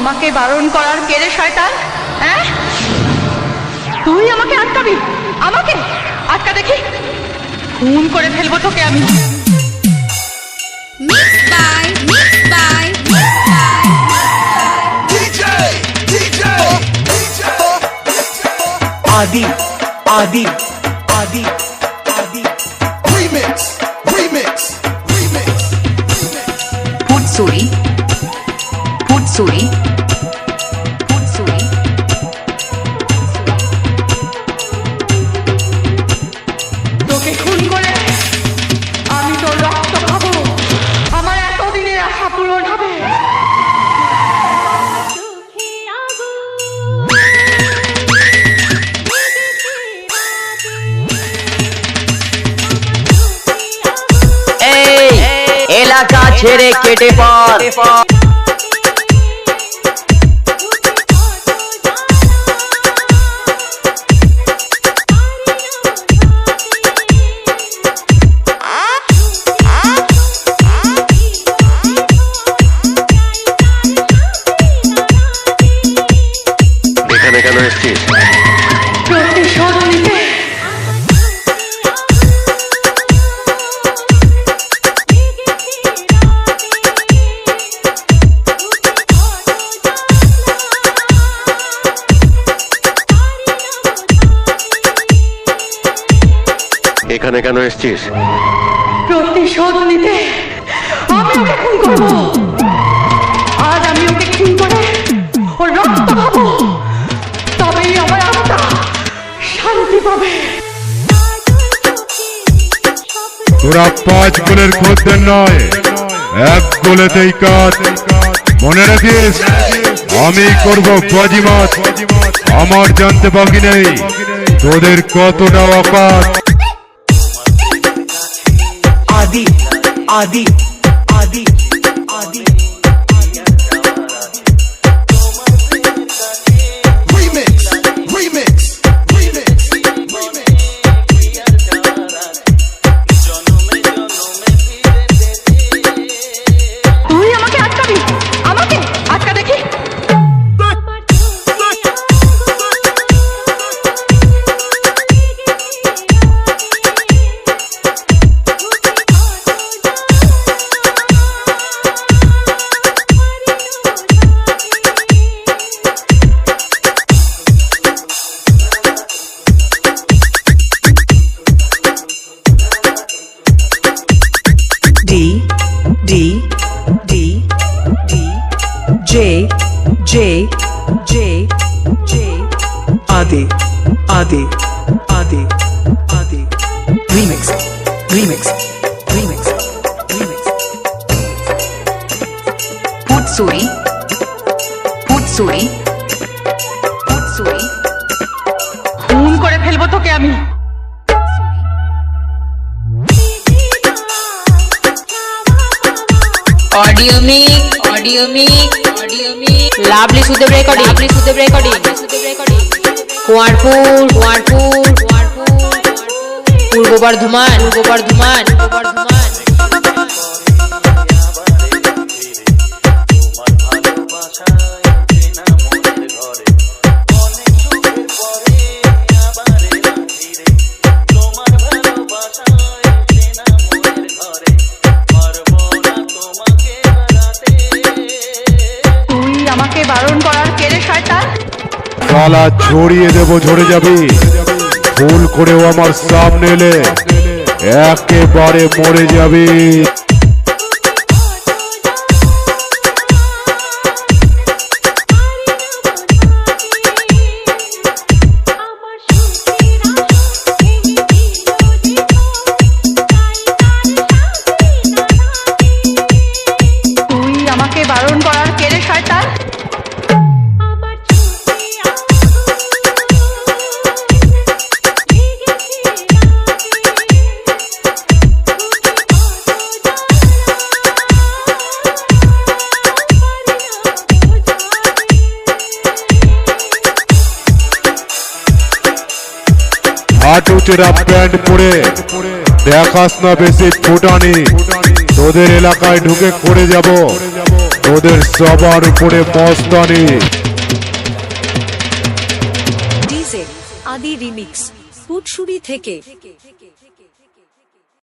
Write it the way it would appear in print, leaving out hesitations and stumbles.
আমাকে বারণ করার কে রে শয়তান? হ্যাঁ, তুই আমাকে আটকাবি? আমাকে আটকা দেখি, খুন করে ফেলবো তোকে আমি। आदि आदि आदि आदि Remix, remix, remix. Putsuri, Putsuri, Putsuri. তোকে খুন করে আমি তোর রক্ত খাবো, আমার এতদিনের আশা পূরণ হবে। এলাকা ছেড়ে কেটে পড়। এখানে কেন এসেছিস? প্রতিশোধ নিতে। এখানে কেন এসেছিস? প্রতিশোধ নিতে। আমি ওকে খুন করবো, আজ আমি ওকে খুন করে ওর রক্ত খাবো, তবেই আমার আত্মা শান্তি পাবে। তোরা 5 গোলের খদ্দের নয়, 1 গোলেতেই কাজ। মনে রাখিস, আমি করব বাজিমাত। আমার জানতে বাকি নেই তোদের কতটা অকাত। आदि आदि आदि आदि Remix, remix, remix, remix. তুই আমাকে আটকাবি? আমাকে আটকা দেখি। D D D D J J J J आदि आदि आदि आदि remix remix remix remix Putsuri, Putsuri, Putsuri. খুন করে ফেলবো তোকে আমি। Audio mic, audio mic, audio mic. Lovely Sudhir recording, lovely Sudhir recording, Sudhir recording. কুয়ারপুর, কুয়ারপুর, কুয়ারপুর, পূর্ব বর্ধমান, পূর্ব বর্ধমান, পূর্ব বর্ধমান। তুই আমাকে বারণ করার কে রে শয়তান? শালা ছড়িয়ে দেব, ঝরে যাবি। ভুল করেও আমার সামনে এলে একেবারে মরে যাবি। তুই আমাকে বারণ করার কে রে শয়তান? হাঁটু চেরা প্যান্ট পরে দেখাস না বেশি ফুটানি। তোদের এলাকায় ঢুকে করে যাব তোদের সবার উপরে মস্তানি। ডিজে আদি রিমিক্স ফুটসুরি থেকে